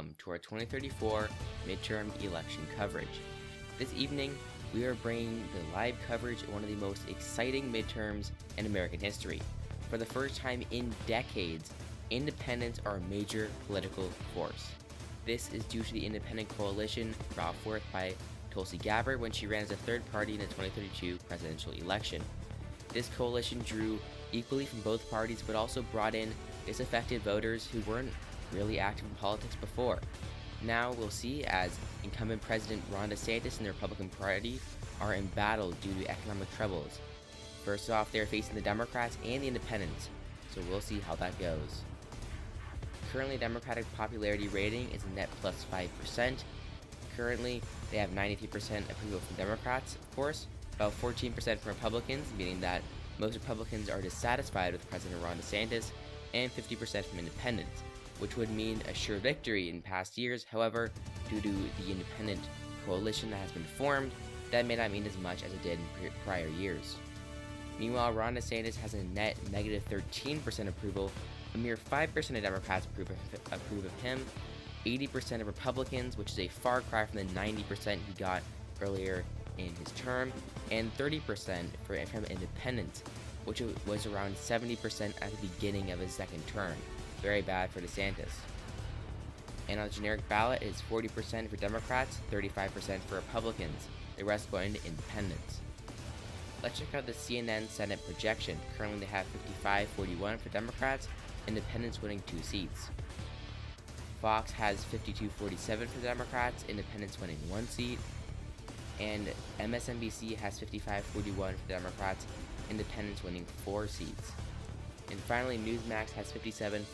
welcome to our 2034 midterm election coverage. This evening, we are bringing the live coverage of one of the most exciting midterms in American history. For the first time in decades, independents are a major political force. This is due to the independent coalition brought forth by Tulsi Gabbard when she ran as a third party in the 2032 presidential election. This coalition drew equally from both parties, but also brought in disaffected voters who weren't really active in politics before. Now we'll see as incumbent President Ron DeSantis and the Republican Party are in battle due to economic troubles. First off, they're facing the Democrats and the Independents, so we'll see how that goes. Currently, Democratic popularity rating is a net plus 5%. Currently, they have 93% approval from Democrats, of course, about 14% from Republicans, meaning that most Republicans are dissatisfied with President Ron DeSantis, and 50% from Independents, which would mean a sure victory in past years. However, due to the independent coalition that has been formed, that may not mean as much as it did in prior years. Meanwhile, Ron DeSantis has a net negative 13% approval, a mere 5% of Democrats approve of him, 80% of Republicans, which is a far cry from the 90% he got earlier in his term, and 30% from Independents, which was around 70% at the beginning of his second term. Very bad for DeSantis. And on the generic ballot, it is 40% for Democrats, 35% for Republicans, the rest going to Independents. Let's check out the CNN Senate projection. Currently they have 55-41 for Democrats, Independents winning 2 seats. Fox has 52-47 for Democrats, Independents winning 1 seat. And MSNBC has 55-41 for Democrats, Independents winning 4 seats. And finally, Newsmax has 57-41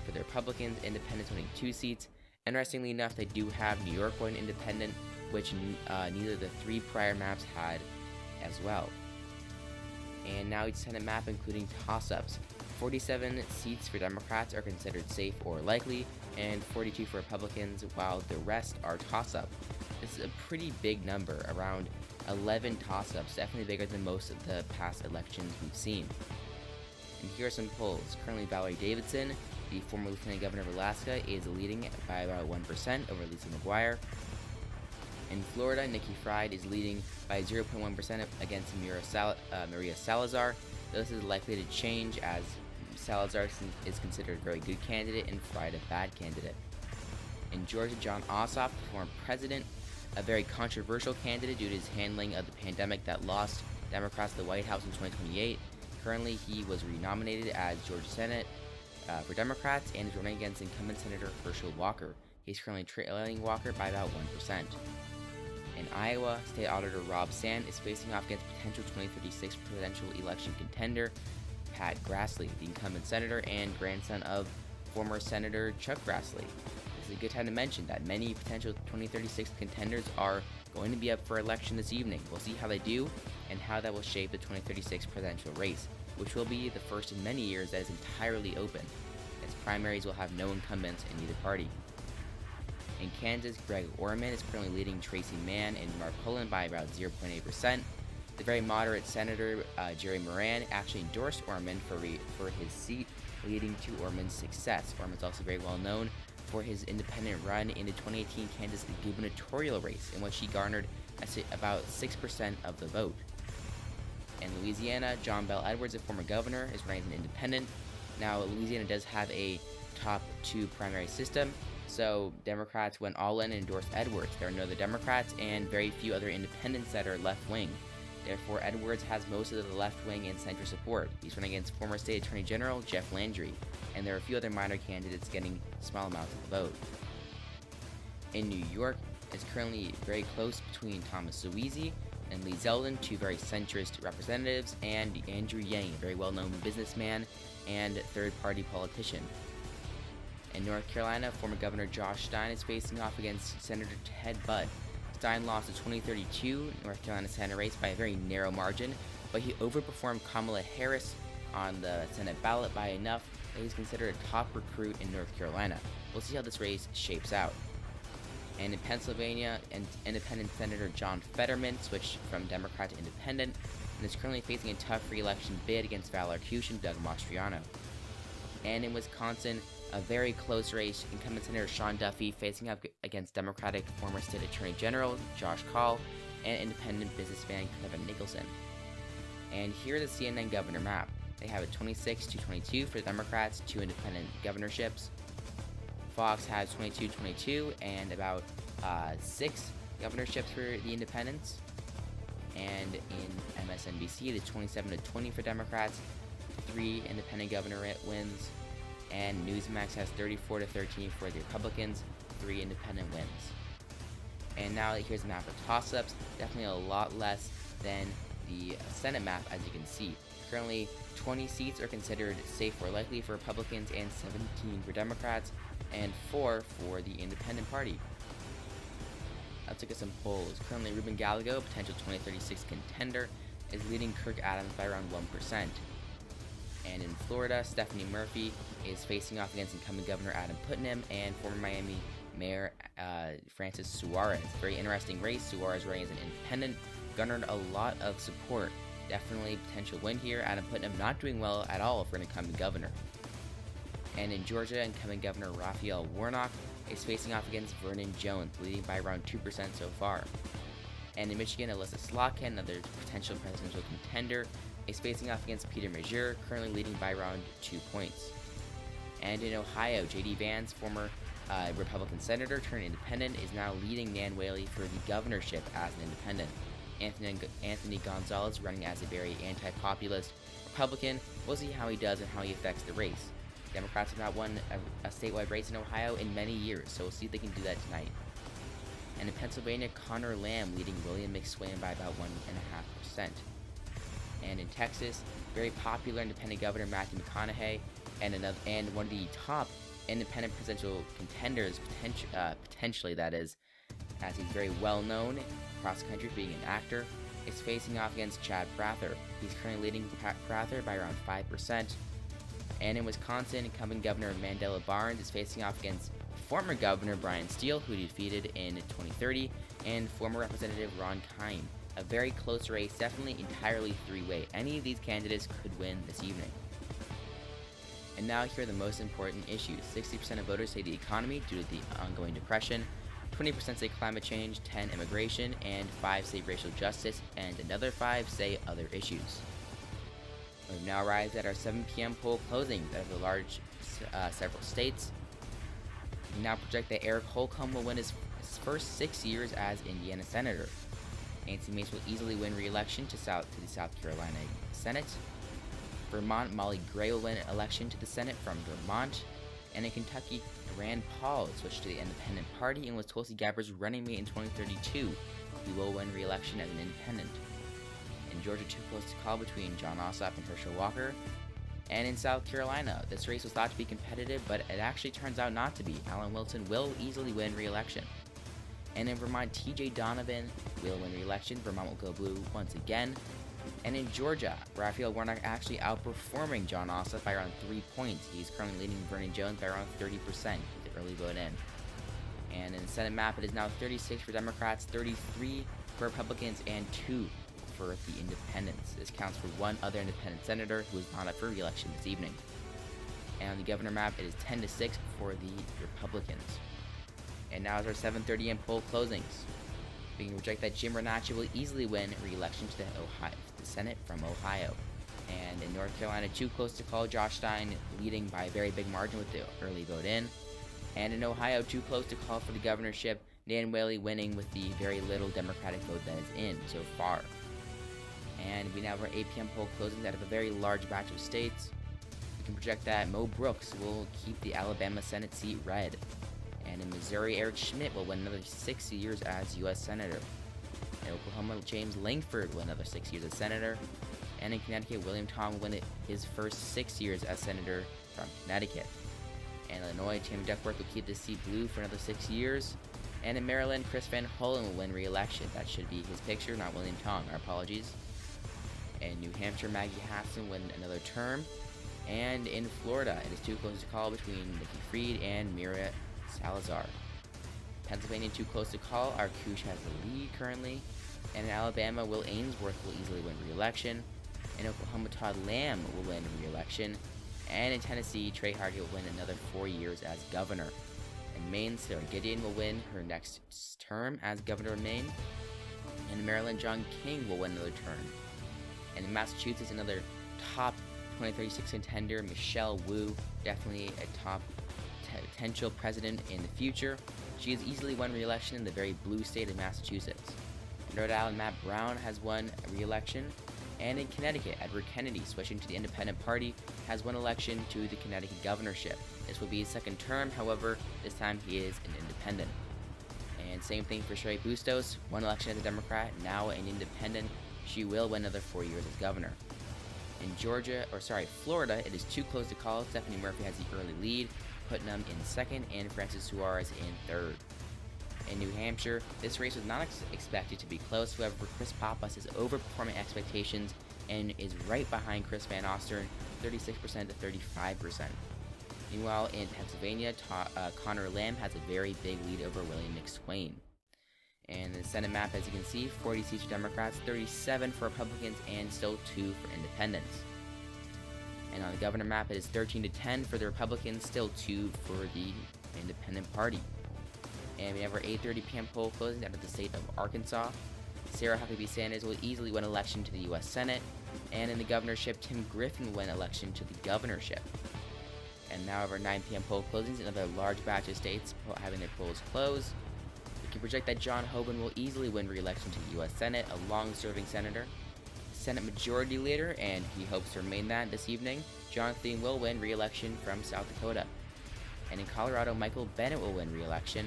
for the Republicans, Independents winning 2 seats. Interestingly enough, they do have New York going independent, which neither of the 3 prior maps had as well. And now each Senate map including toss-ups. 47 seats for Democrats are considered safe or likely, and 42 for Republicans, while the rest are toss-up. This is a pretty big number, around 11 toss-ups, definitely bigger than most of the past elections we've seen. And here are some polls. Currently, Valerie Davidson, the former Lieutenant Governor of Alaska, is leading by about 1% over Lisa McGuire. In Florida, Nikki Fried is leading by 0.1% against Maria Salazar. This is likely to change as Salazar is considered a very good candidate and Fried a bad candidate. In Georgia, Jon Ossoff, the former president, a very controversial candidate due to his handling of the pandemic that lost Democrats the White House in 2028. Currently, he was renominated as Georgia Senate for Democrats and is running against incumbent Senator Herschel Walker. He's currently trailing Walker by about 1%. In Iowa, State Auditor Rob Sand is facing off against potential 2036 presidential election contender Pat Grassley, the incumbent senator and grandson of former Senator Chuck Grassley. This is a good time to mention that many potential 2036 contenders are going to be up for election this evening. We'll see how they do and how that will shape the 2036 presidential race, which will be the first in many years that is entirely open, as primaries will have no incumbents in either party. In Kansas, Greg Orman is currently leading Tracy Mann and Mark Pullen by about 0.8%. The very moderate Senator Jerry Moran actually endorsed Orman for his seat, leading to Orman's success. Orman's also very well known for his independent run in the 2018 Kansas gubernatorial race, in which he garnered about 6% of the vote. In Louisiana, Bel Edwards, a former governor, is running as an independent. Now, Louisiana does have a top 2 primary system, so Democrats went all in and endorsed Edwards. There are no other Democrats and very few other independents that are left-wing. Therefore, Edwards has most of the left-wing and center support. He's running against former State Attorney General Jeff Landry, and there are a few other minor candidates getting small amounts of the vote. In New York, it's currently very close between Thomas Suozzi and Lee Zeldin, 2 very centrist representatives, and Andrew Yang, a very well-known businessman and third-party politician. In North Carolina, former Governor Josh Stein is facing off against Senator Ted Budd. Stein lost the 2032 North Carolina Senate race by a very narrow margin, but he overperformed Kamala Harris on the Senate ballot by enough that he's considered a top recruit in North Carolina. We'll see how this race shapes out. And in Pennsylvania, independent Senator John Fetterman switched from Democrat to Independent and is currently facing a tough re-election bid against Valor Cush and Doug Mastriano. And in Wisconsin, A very close race, incumbent Senator Sean Duffy facing up against Democratic former State Attorney General Josh Kaul and independent businessman Kevin Nicholson. And here are the CNN governor map. They have it 26 to 22 for the Democrats, 2 independent governorships. Fox has 22-22 and about 6 governorships for the independents. And in MSNBC, it is 27-20 for Democrats, 3 independent governor wins. And Newsmax has 34-13 for the Republicans, 3 independent wins. And now here's a map of toss-ups. Definitely a lot less than the Senate map, as you can see. Currently, 20 seats are considered safe or likely for Republicans and 17 for Democrats and 4 for the Independent Party. Let's look at some polls. Currently, Ruben Gallego, potential 2036 contender, is leading Kirk Adams by around 1%. And in Florida, Stephanie Murphy is facing off against incumbent Governor Adam Putnam and former Miami Mayor Francis Suarez. Very interesting race. Suarez running as an independent, garnered a lot of support. Definitely potential win here. Adam Putnam not doing well at all for an incumbent governor. And in Georgia, incumbent Governor Raphael Warnock is facing off against Vernon Jones, leading by around 2% so far. And in Michigan, Elissa Slotkin, another potential presidential contender, is facing off against Peter Meijer, currently leading by around 2 points. And in Ohio, J.D. Vance, former Republican senator turned independent, is now leading Nan Whaley for the governorship as an independent. Anthony Gonzalez running as a very anti-populist Republican. We'll see how he does and how he affects the race. Democrats have not won a statewide race in Ohio in many years, so we'll see if they can do that tonight. And in Pennsylvania, Connor Lamb leading William McSwain by about 1.5%. And in Texas, very popular independent governor Matthew McConaughey and one of the top independent presidential contenders, potentially that is, as he's very well known across the country for being an actor, is facing off against Chad Prather. He's currently leading Prather by around 5%. And in Wisconsin, incumbent Governor Mandela Barnes is facing off against former Governor Brian Steele, who he defeated in 2030, and former Representative Ron Kime. A very close race, definitely entirely three-way. Any of these candidates could win this evening. And now here are the most important issues. 60% of voters say the economy due to the ongoing depression, 20% say climate change, 10% immigration, and 5% say racial justice, and another 5% say other issues. We've now arrived at our 7 p.m. poll closings out of the large several states. We now project that Eric Holcomb will win his first 6 years as Indiana Senator. Nancy Mace will easily win re-election to the South Carolina Senate. Vermont, Molly Gray will win election to the Senate from Vermont. And in Kentucky, Rand Paul switched to the Independent Party and was Tulsi Gabbard's running mate in 2032. He will win re-election as an independent. In Georgia, too close to call between Jon Ossoff and Herschel Walker. And in South Carolina, this race was thought to be competitive, but it actually turns out not to be. Alan Wilson will easily win re-election. And in Vermont, TJ Donovan will win re-election. Vermont will go blue once again. And in Georgia, Raphael Warnock actually outperforming Jon Ossoff by around 3 points. He's currently leading Vernon Jones by around 30% with the early vote in. And in the Senate map, it is now 36 for Democrats, 33 for Republicans, and 2 for the Independents. This counts for one other independent senator who is not up for re-election this evening. And on the governor map, it is 10-6 for the Republicans. And now is our 7:30 a.m. poll closings. We can project that Jim Renacci will easily win re-election to the Senate from Ohio. And in North Carolina, too close to call, Josh Stein leading by a very big margin with the early vote in. And in Ohio, too close to call for the governorship, Nan Whaley winning with the very little Democratic vote that is in so far. And we now have our 8 p.m. poll closings out of a very large batch of states. We can project that Mo Brooks will keep the Alabama Senate seat red. And in Missouri, Eric Schmidt will win another 6 years as U.S. Senator. In Oklahoma, James Langford will win another 6 years as Senator. And in Connecticut, William Tong will win his first 6 years as Senator from Connecticut. In Illinois, Tammy Duckworth will keep the seat blue for another 6 years. And in Maryland, Chris Van Hollen will win re-election. That should be his picture, not William Tong. Our apologies. In New Hampshire, Maggie Hassan will win another term. And in Florida, it is too close to call between Nikki Fried and Mira Salazar. Pennsylvania, too close to call. Arkush has the lead currently. And in Alabama, Will Ainsworth will easily win re-election. In Oklahoma, Todd Lamb will win re-election. And in Tennessee, Trey Hardy will win another 4 years as governor. In Maine, Sarah Gideon will win her next term as governor of Maine. And in Maryland, John King will win another term. And in Massachusetts, another top 2036 contender, Michelle Wu, definitely a top potential president in the future. She has easily won re-election in the very blue state of Massachusetts. In Rhode Island, Matt Brown has won re-election. And in Connecticut, Edward Kennedy, switching to the Independent Party, has won election to the Connecticut governorship. This will be his second term, however, this time he is an independent. And same thing for Sherry Bustos, one election as a Democrat, now an independent. She will win another 4 years as governor. In Florida, it is too close to call. Stephanie Murphy has the early lead, Putnam in second, and Francis Suarez in third. In New Hampshire, this race was not expected to be close. However, Chris Pappas is overperforming expectations and is right behind Chris Van Ostern, 36% to 35%. Meanwhile, in Pennsylvania, Connor Lamb has a very big lead over William McSwain. And the Senate map, as you can see, 40 seats for Democrats, 37 for Republicans, and still 2 for Independents. And on the governor map, it is 13 to 10 for the Republicans, still 2 for the Independent Party. And we have our 8:30 p.m. poll closings out of the state of Arkansas. Sarah Huckabee Sanders will easily win election to the U.S. Senate. And in the governorship, Tim Griffin will win election to the governorship. And now over 9 p.m. poll closings, another large batch of states having their polls close. We can project that John Hoeven will easily win re-election to the U.S. Senate, a long-serving senator. Senate Majority Leader, and he hopes to remain that this evening, John Thune will win re-election from South Dakota. And in Colorado, Michael Bennett will win re-election.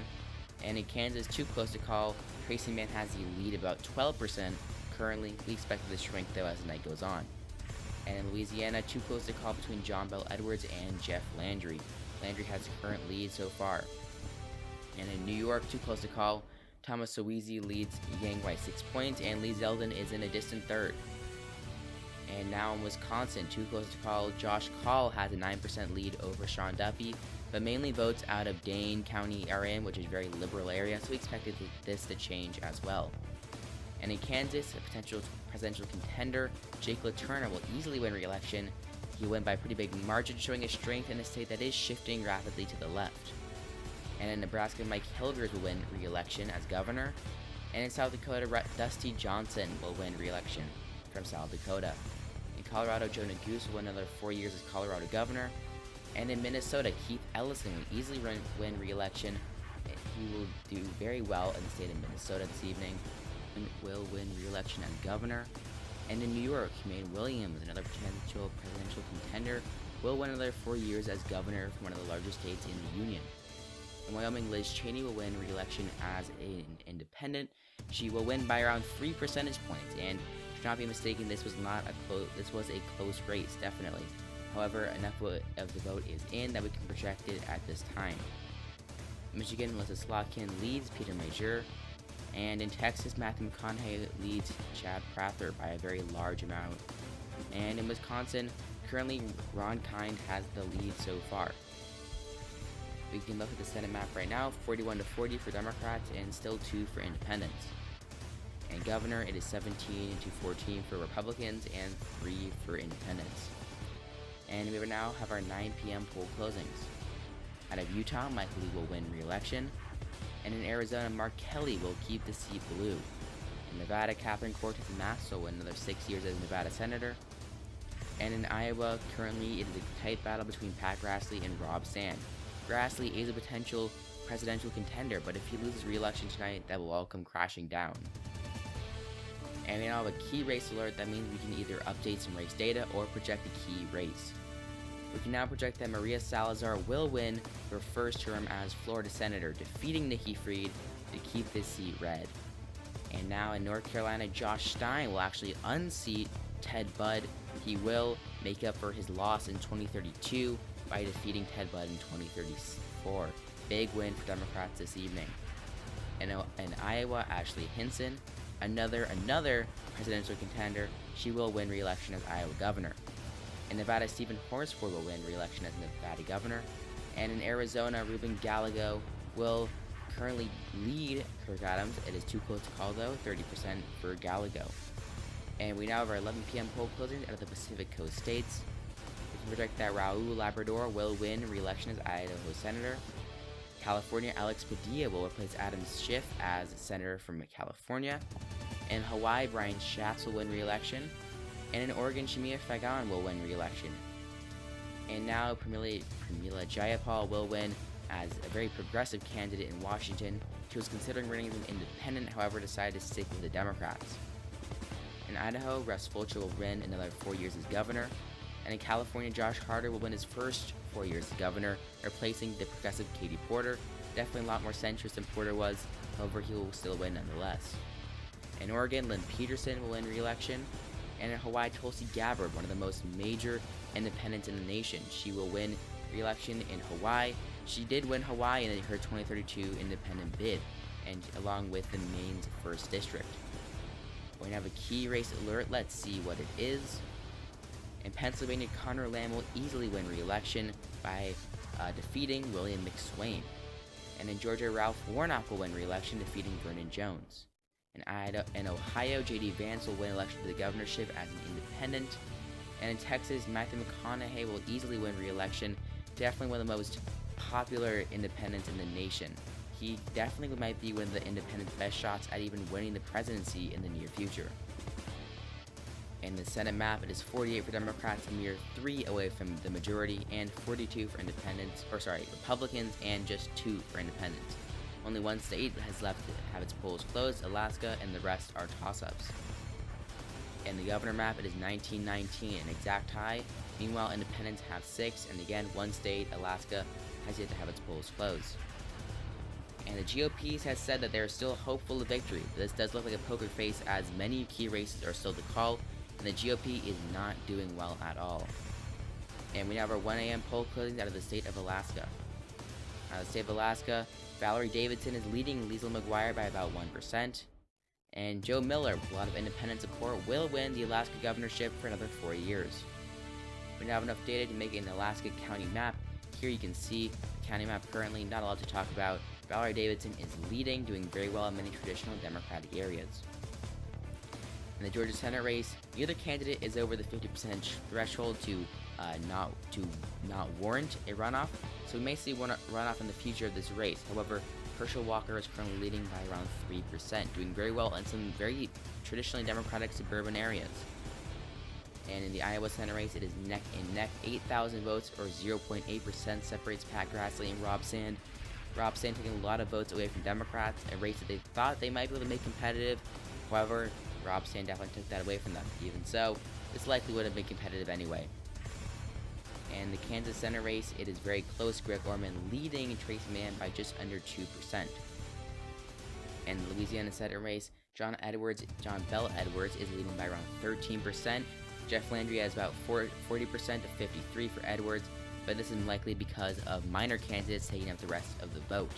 And in Kansas, too close to call, Tracy Mann has the lead about 12%. Currently, we expect it to shrink though as the night goes on. And in Louisiana, too close to call between John Bel Edwards and Jeff Landry. Landry has the current lead so far. And in New York, too close to call, Thomas Suozzi leads Yang by 6 points, and Lee Zeldin is in a distant third. And now in Wisconsin, too close to call, Josh Call has a 9% lead over Sean Duffy, but mainly votes out of Dane County area, which is a very liberal area, so we expected this to change as well. And in Kansas, a potential presidential contender, Jake LaTurna, will easily win re-election. He won by a pretty big margin, showing his strength in a state that is shifting rapidly to the left. And in Nebraska, Mike Hilgers will win re-election as governor. And in South Dakota, Dusty Johnson will win re-election from South Dakota. In Colorado, Joe Neguse will win another 4 years as Colorado governor. And in Minnesota, Keith Ellison will easily win re-election. He will do very well in the state of Minnesota this evening and will win re-election as governor. And in New York, Maine Williams, another potential presidential contender, will win another 4 years as governor from one of the largest states in the Union. In Wyoming, Liz Cheney will win re-election as an independent. She will win by around 3 percentage points, and do not be mistaken, this was a close race, definitely. However, enough of the vote is in that we can project it at this time. In Michigan, Elissa Slotkin leads Peter Major, and in Texas, Matthew McConaughey leads Chad Prather by a very large amount. And in Wisconsin, currently Ron Kind has the lead so far. We can look at the Senate map right now, 41 to 40 for Democrats and still 2 for Independents. And governor, it is 17 to 14 for Republicans and 3 for Independents. And we will now have our 9 p.m. poll closings. Out of Utah, Mike Lee will win re-election. And in Arizona, Mark Kelly will keep the seat blue. In Nevada, Catherine Cortez Masto will win another 6 years as Nevada Senator. And in Iowa, currently it is a tight battle between Pat Grassley and Rob Sand. Grassley is a potential presidential contender, but if he loses re-election tonight, that will all come crashing down. And we now have a key race alert. That means we can either update some race data or project a key race. We can now project that Maria Salazar will win her first term as Florida Senator, defeating Nikki Fried to keep this seat red. And now in North Carolina, Josh Stein will actually unseat Ted Budd. He will make up for his loss in 2032 by defeating Ted Budd in 2034. Big win for Democrats this evening. And in Iowa, Ashley Hinson, another presidential contender, she will win re-election as Iowa governor. In Nevada, Stephen Horsford will win re-election as Nevada governor. And in Arizona, Ruben Gallego will currently lead Kirk Adams. It is too close to call though, 30% for Gallego. And we now have our 11 p.m. poll closings out of the Pacific Coast states. We predict that Raul Labrador will win re-election as Idaho Senator. California, Alex Padilla will replace Adam Schiff as Senator from California. In Hawaii, Brian Schatz will win re-election. And in Oregon, Shamia Fagan will win re-election. And now Pramila Jayapal will win as a very progressive candidate in Washington. She was considering running as an independent, however decided to stick with the Democrats. In Idaho, Russ Fulcher will win another 4 years as governor. And in California, Josh Harder will win his first 4 years as governor, replacing the progressive Katie Porter. Definitely a lot more centrist than Porter was, however he will still win nonetheless. In Oregon, Lynn Peterson will win re-election. And in Hawaii, Tulsi Gabbard, one of the most major independents in the nation. She will win re-election in Hawaii. She did win Hawaii in her 2032 independent bid, and along with the Maine's 1st District. We're going to have a key race alert. Let's see what it is. In Pennsylvania, Connor Lamb will easily win re-election by defeating William McSwain. And in Georgia, Ralph Warnock will win re-election, defeating Vernon Jones. In Ohio, J.D. Vance will win election to the governorship as an independent. And in Texas, Matthew McConaughey will easily win re-election, definitely one of the most popular independents in the nation. He definitely might be one of the independents' best shots at even winning the presidency in the near future. In the Senate map, it is 48 for Democrats, a mere 3 away from the majority, and 42 for Republicans, and just 2 for independents. Only one state has left to have its polls closed, Alaska, and the rest are toss-ups. In the governor map, it is 19-19, an exact tie. Meanwhile, independents have 6, and again, one state, Alaska, has yet to have its polls closed. And the GOP has said that they are still hopeful of victory, but this does look like a poker face as many key races are still to call, and the GOP is not doing well at all. And we have our 1 a.m. poll closings out of the state of Alaska. Out of the state of Alaska, Valerie Davidson is leading Liesl McGuire by about 1%. And Joe Miller, with a lot of independent support, will win the Alaska governorship for another 4 years. We now have enough data to make an Alaska county map. Here you can see the county map currently, not a lot to talk about. Valerie Davidson is leading, doing very well in many traditional Democratic areas. In the Georgia Senate race, neither candidate is over the 50% threshold to not warrant a runoff, so we may see one runoff in the future of this race. However, Herschel Walker is currently leading by around 3%, doing very well in some very traditionally Democratic suburban areas. And in the Iowa Senate race, it is neck and neck. 8,000 votes, or 0.8%, separates Pat Grassley and Rob Sand. Rob Sand taking a lot of votes away from Democrats, a race that they thought they might be able to make competitive. However, Rob Sand definitely took that away from them. Even so, this likely would have been competitive anyway. And the Kansas Senate race, it is very close. Greg Orman leading Trace Mann by just under 2%. And the Louisiana Senate race, Bel Edwards is leading by around 13%. Jeff Landry has about 40% to 53% for Edwards, but this is likely because of minor candidates taking up the rest of the vote.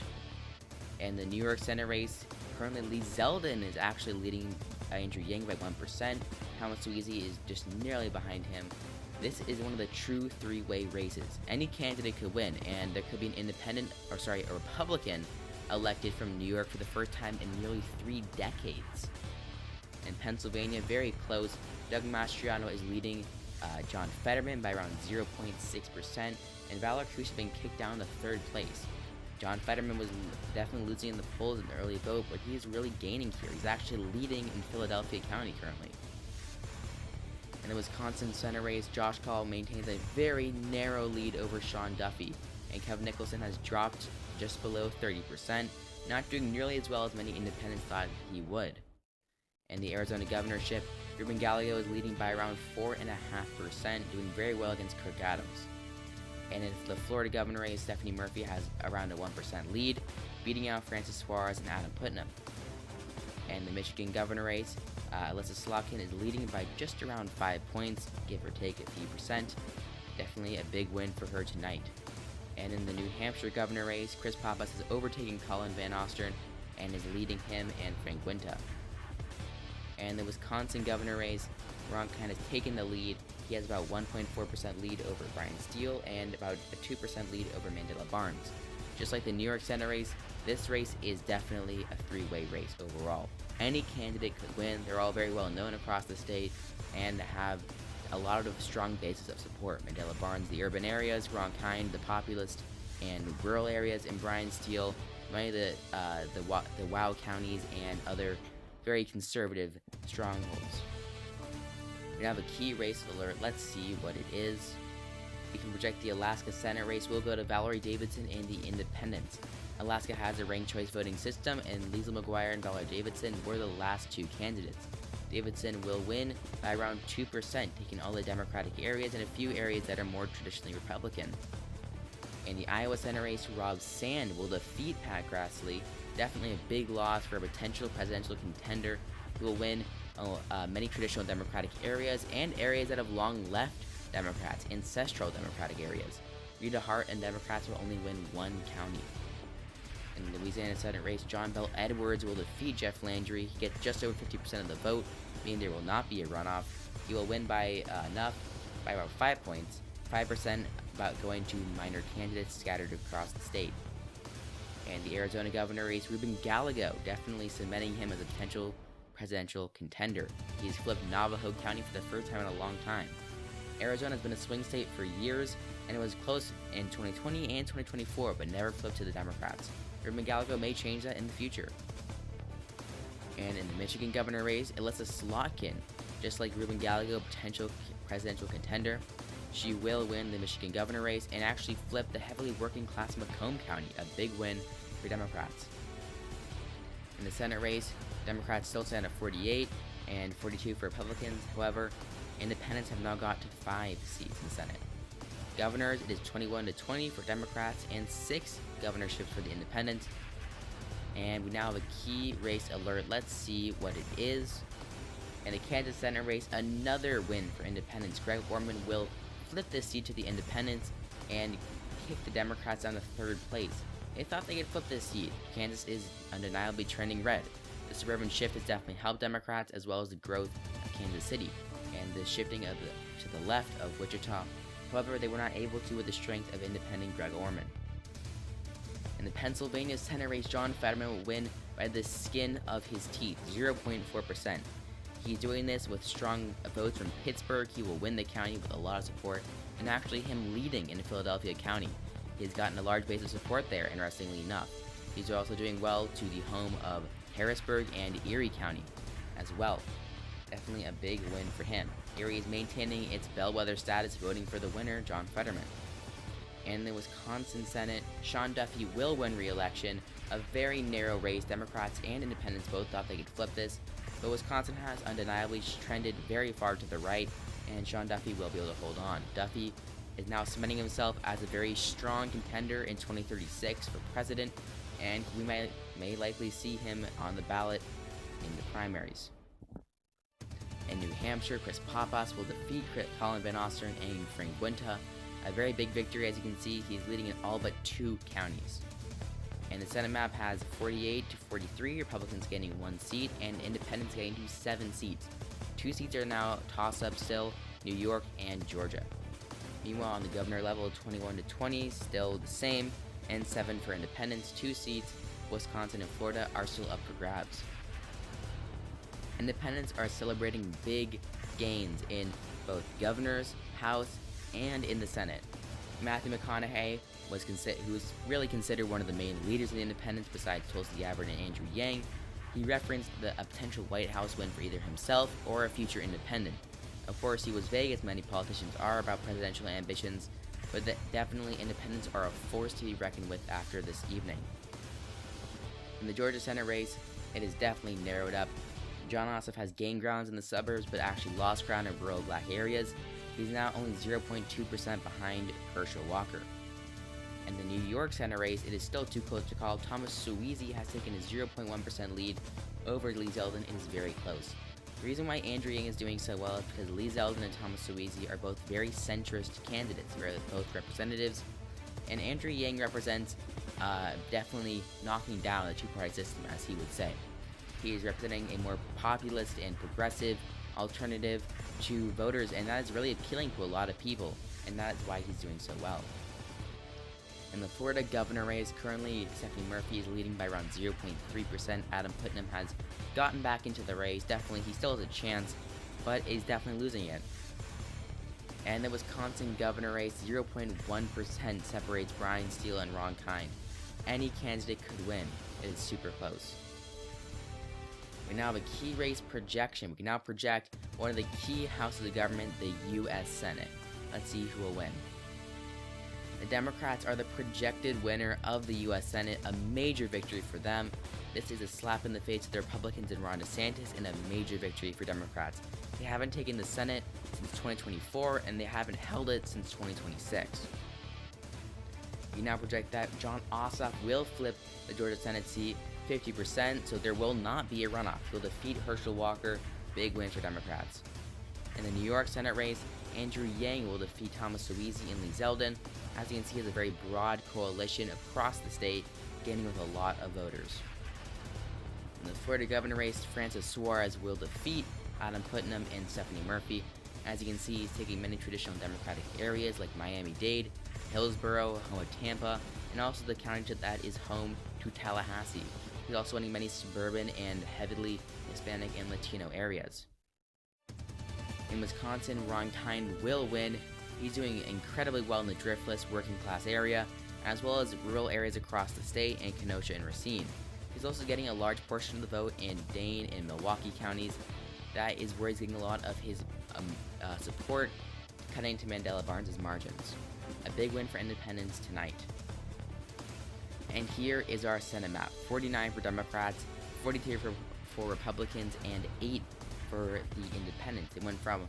And the New York Senate race, currently Lee Zeldin is actually leading Andrew Yang by 1%. Thomas Sweezy is just nearly behind him. This is one of the true three-way races. Any candidate could win, and there could be a Republican elected from New York for the first time in nearly 3 decades. In Pennsylvania, very close. Doug Mastriano is leading John Fetterman by around 0.6%, and Valor Cruz has been kicked down to 3rd place. John Fetterman was definitely losing in the polls in the early vote, but he is really gaining here. He's actually leading in Philadelphia County currently. In the Wisconsin Senate race, Josh Call maintains a very narrow lead over Sean Duffy, and Kevin Nicholson has dropped just below 30%, not doing nearly as well as many independents thought he would. In the Arizona governorship, Ruben Gallego is leading by around 4.5%, doing very well against Kirk Adams. And in the Florida governor race, Stephanie Murphy has around a 1% lead, beating out Francis Suarez and Adam Putnam. And the Michigan governor race, Elissa Slotkin is leading by just around 5 points, give or take a few percent. Definitely a big win for her tonight. And in the New Hampshire governor race, Chris Pappas is overtaking Colin Van Ostern and is leading him and Frank Winta. And the Wisconsin governor race, Ron kind of taking the lead. He has about 1.4% lead over Brian Steele and about a 2% lead over Mandela Barnes. Just like the New York Senate race, this race is definitely a three-way race overall. Any candidate could win. They're all very well known across the state and have a lot of strong bases of support. Mandela Barnes, the urban areas, Ron Kind, the populist and rural areas, and Brian Steele, many of the WOW counties and other very conservative strongholds. We now have a key race alert. Let's see what it is. We can project the Alaska Senate race. We'll go to Valerie Davidson and the Independents. Alaska has a ranked choice voting system, and Liesl McGuire and Valerie Davidson were the last two candidates. Davidson will win by around 2%, taking all the Democratic areas and a few areas that are more traditionally Republican. In the Iowa Senate race, Rob Sand will defeat Pat Grassley. Definitely a big loss for a potential presidential contender who will win many traditional Democratic areas and areas that have long left Democrats, ancestral Democratic areas. Rita Hart and Democrats will only win one county. In the Louisiana Senate race, Bel Edwards will defeat Jeff Landry. He gets just over 50% of the vote, meaning there will not be a runoff. He will win by by about 5 points, 5% about going to minor candidates scattered across the state. And the Arizona governor race, Ruben Gallego, definitely cementing him as a potential presidential contender. He's flipped Navajo County for the first time in a long time. Arizona has been a swing state for years, and it was close in 2020 and 2024, but never flipped to the Democrats. Ruben Gallego may change that in the future. And in the Michigan governor race, Elissa Slotkin, just like Ruben Gallego, potential presidential contender, she will win the Michigan governor race and actually flip the heavily working class McComb County, a big win for Democrats. In the Senate race, Democrats still stand at 48 and 42 for Republicans. However, independents have now got to 5 seats in the Senate. Governors, it is 21-20 for Democrats and 6 governorships for the independents. And we now have a key race alert. Let's see what it is. In the Kansas Senate race, another win for independents. Greg Orman will flip this seat to the independents and kick the Democrats down to 3rd place. They thought they could flip this seat. Kansas is undeniably trending red. The suburban shift has definitely helped Democrats, as well as the growth of Kansas City and the shifting to the left of Wichita. However, they were not able to with the strength of independent Greg Orman. In the Pennsylvania Senate race, John Fetterman will win by the skin of his teeth, 0.4%. He's doing this with strong votes from Pittsburgh. He will win the county with a lot of support, and actually him leading in Philadelphia County. He's gotten a large base of support there, interestingly enough. He's also doing well to the home of Harrisburg and Erie County as well. Definitely a big win for him. Erie is maintaining its bellwether status, voting for the winner, John Fetterman. In the Wisconsin Senate, Sean Duffy will win re-election. A very narrow race. Democrats and independents both thought they could flip this, but Wisconsin has undeniably trended very far to the right, and Sean Duffy will be able to hold on. Duffy is now cementing himself as a very strong contender in 2036 for president, and we may likely see him on the ballot in the primaries. In New Hampshire, Chris Pappas will defeat Colin Van Ostern and Frank Winta. A very big victory. As you can see, he's leading in all but 2 counties. And the Senate map has 48-43, Republicans getting 1 seat, and independents getting to 7 seats. 2 seats are now toss-up still, New York and Georgia. Meanwhile, on the governor level, 21-20, still the same, and 7 for independents. 2 seats, Wisconsin and Florida, are still up for grabs. Independents are celebrating big gains in both governors, House, and in the Senate. Matthew McConaughey who was really considered one of the main leaders of the independents besides Tulsi Gabbard and Andrew Yang. He referenced a potential White House win for either himself or a future independent. Of course, he was vague, as many politicians are, about presidential ambitions, but definitely independents are a force to be reckoned with after this evening. In the Georgia Senate race, it is definitely narrowed up. Jon Ossoff has gained grounds in the suburbs, but actually lost ground in rural black areas. He's now only 0.2% behind Herschel Walker. In the New York Senate race, it is still too close to call. Thomas Suozzi has taken a 0.1% lead over Lee Zeldin and is very close. The reason why Andrew Yang is doing so well is because Lee Zeldin and Thomas Suozzi are both very centrist candidates. They're both representatives, and Andrew Yang represents definitely knocking down the two-party system, as he would say. He is representing a more populist and progressive alternative to voters, and that is really appealing to a lot of people, and that is why he's doing so well. In the Florida governor race, currently Stephanie Murphy is leading by around 0.3%. Adam Putnam has gotten back into the race. Definitely, he still has a chance, but is definitely losing it. And the Wisconsin governor race, 0.1% separates Brian Steele and Ron Kind. Any candidate could win. It is super close. We now have a key race projection. We can now project one of the key houses of government, the U.S. Senate. Let's see who will win. The Democrats are the projected winner of the U.S. Senate, a major victory for them. This is a slap in the face to the Republicans and Ron DeSantis, and a major victory for Democrats. They haven't taken the Senate since 2024, and they haven't held it since 2026. We now project that Jon Ossoff will flip the Georgia Senate seat 50%, so there will not be a runoff. He'll defeat Herschel Walker. Big win for Democrats. In the New York Senate race, Andrew Yang will defeat Thomas Suozzi and Lee Zeldin. As you can see, he has a very broad coalition across the state, gaining with a lot of voters. In the Florida governor race, Francis Suarez will defeat Adam Putnam and Stephanie Murphy. As you can see, he's taking many traditional Democratic areas like Miami-Dade, Hillsborough, home of Tampa, and also the county that is home to Tallahassee. He's also winning many suburban and heavily Hispanic and Latino areas. In Wisconsin, Ron Kind will win. He's doing incredibly well in the driftless working class area, as well as rural areas across the state and Kenosha and Racine. He's also getting a large portion of the vote in Dane and Milwaukee counties. That is where he's getting a lot of his support, cutting to Mandela Barnes' margins. A big win for independents tonight. And here is our Senate map. 49 for Democrats, 43 for Republicans, and 8 for the independents. They went from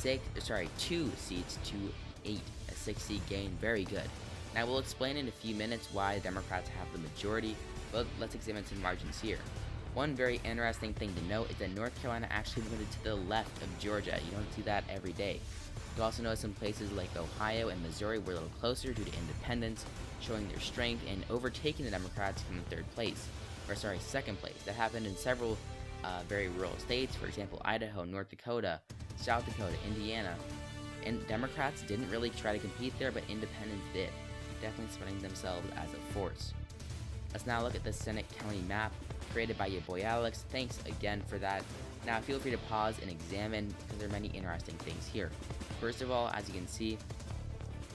2 seats to 8, a 6-seat gain. Very good. Now we'll explain in a few minutes why the Democrats have the majority, but let's examine some margins here. One very interesting thing to note is that North Carolina actually moved to the left of Georgia. You don't see that every day. You also notice some places like Ohio and Missouri were a little closer due to independents, showing their strength and overtaking the Democrats from second place. That happened in several very rural states, for example, Idaho, North Dakota, South Dakota, Indiana. And Democrats didn't really try to compete there, but independents did, definitely spreading themselves as a force. Let's now look at the Senate county map created by your boy Alex. Thanks again for that. Now feel free to pause and examine, because there are many interesting things here. First of all, as you can see,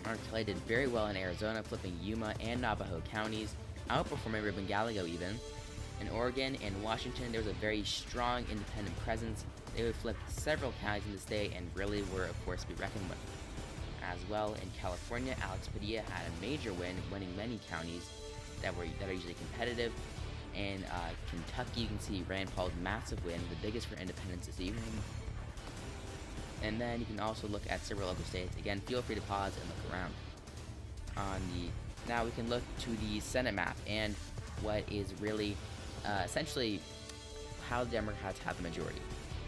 Mark Kelly did very well in Arizona, flipping Yuma and Navajo counties, outperforming Ribbon Gallego even. In Oregon and Washington, there was a very strong independent presence. They would flip several counties in the state and really were a force to be reckoned with. As well, in California, Alex Padilla had a major win, winning many counties that are usually competitive. In Kentucky, you can see Rand Paul's massive win, the biggest for independents this evening. And then you can also look at several other states. Again, feel free to pause and look around. Now we can look to the Senate map and what is really essentially how the Democrats have the majority.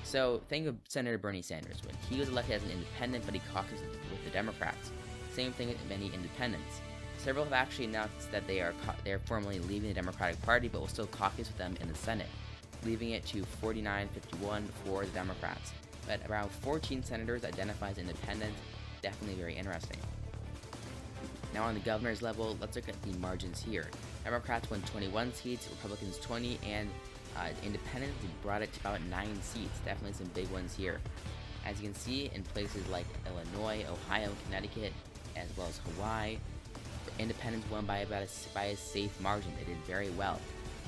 So think of Senator Bernie Sanders. When he was elected as an independent, but he caucused with the Democrats. Same thing with many independents. Several have actually announced that they are formally leaving the Democratic Party, but will still caucus with them in the Senate, leaving it to 49-51 for the Democrats. But around 14 senators identify as independents. Definitely very interesting. Now on the governor's level, let's look at the margins here. Democrats won 21 seats, Republicans 20, and independents brought it to about 9 seats. Definitely some big ones here. As you can see, in places like Illinois, Ohio, and Connecticut, as well as Hawaii, independents won by a safe margin. They did very well.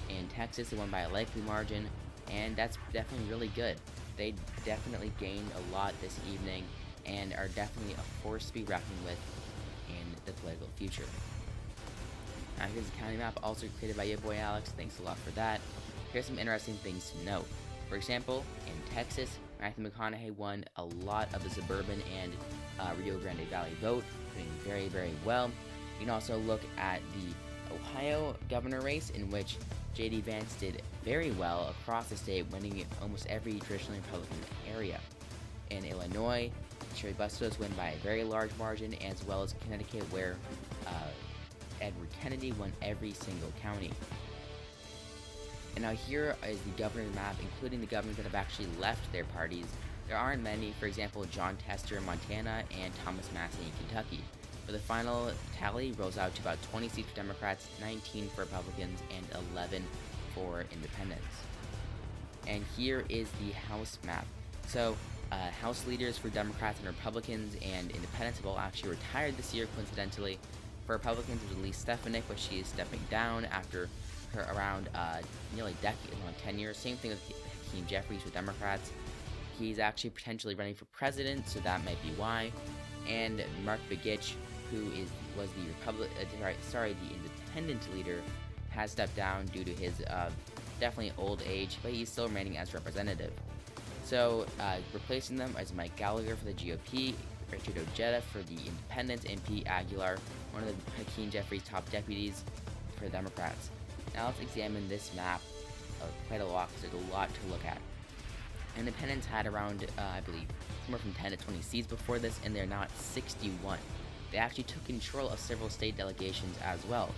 In Texas, they won by a likely margin, and that's definitely really good. They definitely gained a lot this evening and are definitely a force to be reckoned with in the political future. Now here's the county map, also created by your boy Alex. Thanks a lot for that. Here's some interesting things to note. For example, in Texas, Matthew McConaughey won a lot of the suburban and Rio Grande Valley vote, doing very, very well. You can also look at the Ohio governor race, in which J.D. Vance did very well across the state, winning almost every traditionally Republican area. In Illinois, Sherry Bustos won by a very large margin, as well as Connecticut, where Edward Kennedy won every single county. And now here is the governor's map, including the governors that have actually left their parties. There aren't many. For example, John Tester in Montana and Thomas Massey in Kentucky. But the final tally rolls out to about 20 seats for Democrats, 19 for Republicans, and 11 for independents. And here is the House map. So House leaders for Democrats and Republicans and Independents have all actually retired this year, coincidentally. For Republicans, it was Elissa Stefanik, but she is stepping down after her around nearly decade-long tenure. Same thing with Hakeem Jeffries for Democrats. He's actually potentially running for president, so that might be why. And Mark Begich, who was the Independent leader, has stepped down due to his definitely old age, but he's still remaining as representative. So replacing them is Mike Gallagher for the GOP, Richard Ojeda for the Independents, and Pete Aguilar, one of the Hakeem Jeffries' top deputies for the Democrats. Now let's examine this map quite a lot, because there's a lot to look at. Independents had around, I believe, somewhere from 10 to 20 seats before this, and they're now at 61. They actually took control of several state delegations as well.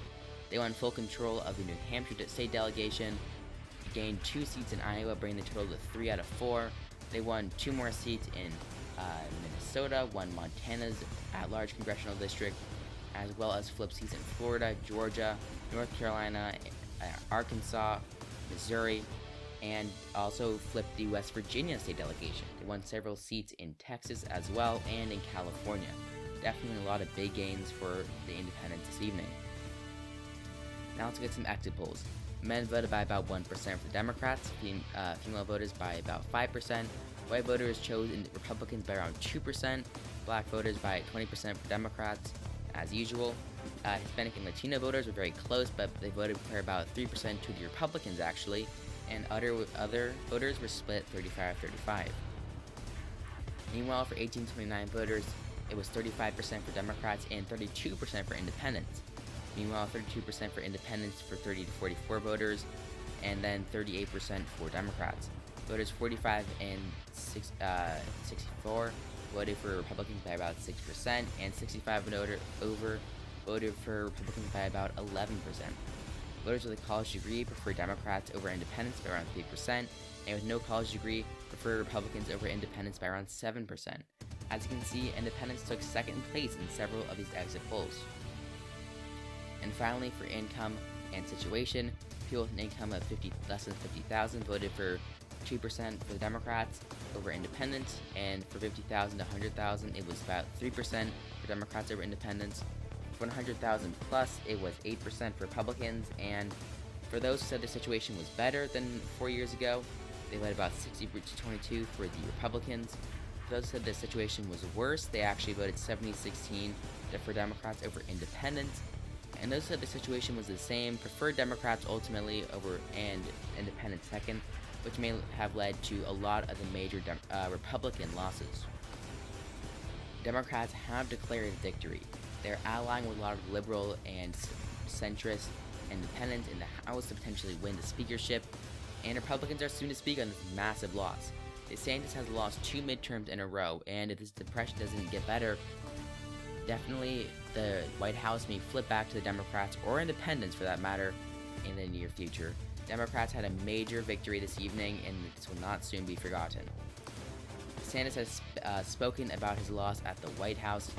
They won full control of the New Hampshire state delegation, gained 2 seats in Iowa, bringing the total to 3 out of 4. They won 2 more seats in Minnesota, won Montana's at-large congressional district, as well as flipped seats in Florida, Georgia, North Carolina, Arkansas, Missouri, and also flipped the West Virginia state delegation. They won several seats in Texas as well, and in California. Definitely a lot of big gains for the Independents this evening. Now let's get some exit polls. Men voted by about 1% for the Democrats, female voters by about 5%, white voters chose Republicans by around 2%, black voters by 20% for Democrats, as usual. Hispanic and Latino voters were very close, but they voted for about 3% to the Republicans actually, and other voters were split 35-35. Meanwhile, for 18 to 29 voters, it was 35% for Democrats and 32% for Independents. Meanwhile, 32% for Independents for 30 to 44 voters, and then 38% for Democrats. Voters 45 and 64 voted for Republicans by about 6%, and 65 over voted for Republicans by about 11%. Voters with a college degree prefer Democrats over Independents by around 3%, and with no college degree prefer Republicans over Independents by around 7%. As you can see, Independents took second place in several of these exit polls. And finally, for income and situation, people with an income of less than $50,000 voted for 2% for the Democrats over Independents, and for $50,000 to $100,000, it was about 3% for Democrats over Independents. For $100,000 plus, it was 8% for Republicans, and for those who said the situation was better than 4 years ago, they voted about 60 to 22 for the Republicans. For those who said the situation was worse, they actually voted 70-16 for Democrats over Independents. And those who said the situation was the same preferred Democrats ultimately over and Independents second, which may have led to a lot of the major Republican losses. Democrats have declared victory. They're allying with a lot of liberal and centrist Independents in the House to potentially win the speakership, and Republicans are soon to speak on this massive loss. DeSantis has lost 2 midterms in a row, and if this depression doesn't get better, definitely the White House may flip back to the Democrats, or Independents for that matter, in the near future. Democrats had a major victory this evening, and this will not soon be forgotten. DeSantis has spoken about his loss at the White House.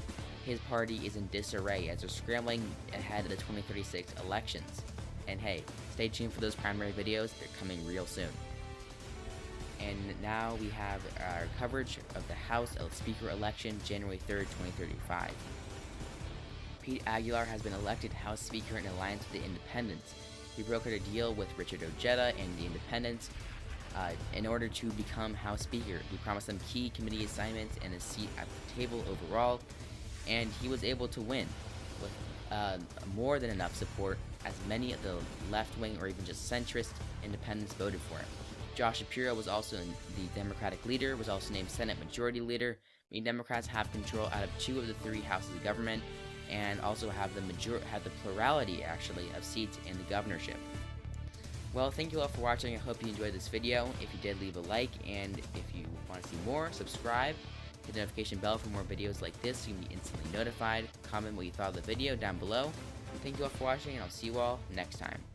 His party is in disarray as they're scrambling ahead of the 2036 elections. And hey, stay tuned for those primary videos, they're coming real soon. And now we have our coverage of the House Speaker election, January 3rd, 2035. Pete Aguilar has been elected House Speaker in alliance with the Independents. He brokered a deal with Richard Ojeda and the Independents in order to become House Speaker. He promised them key committee assignments and a seat at the table overall, and he was able to win with more than enough support, as many of the left-wing or even just centrist Independents voted for him. Josh Shapiro was also the Democratic leader, was also named Senate Majority Leader, meaning Democrats have control out of 2 of the 3 houses of government, and also have the plurality actually of seats in the governorship. Well, thank you all for watching. I hope you enjoyed this video. If you did, leave a like, and if you want to see more, subscribe. Hit the notification bell for more videos like this so you can be instantly notified. Comment what you thought of the video down below. Thank you all for watching, and I'll see you all next time.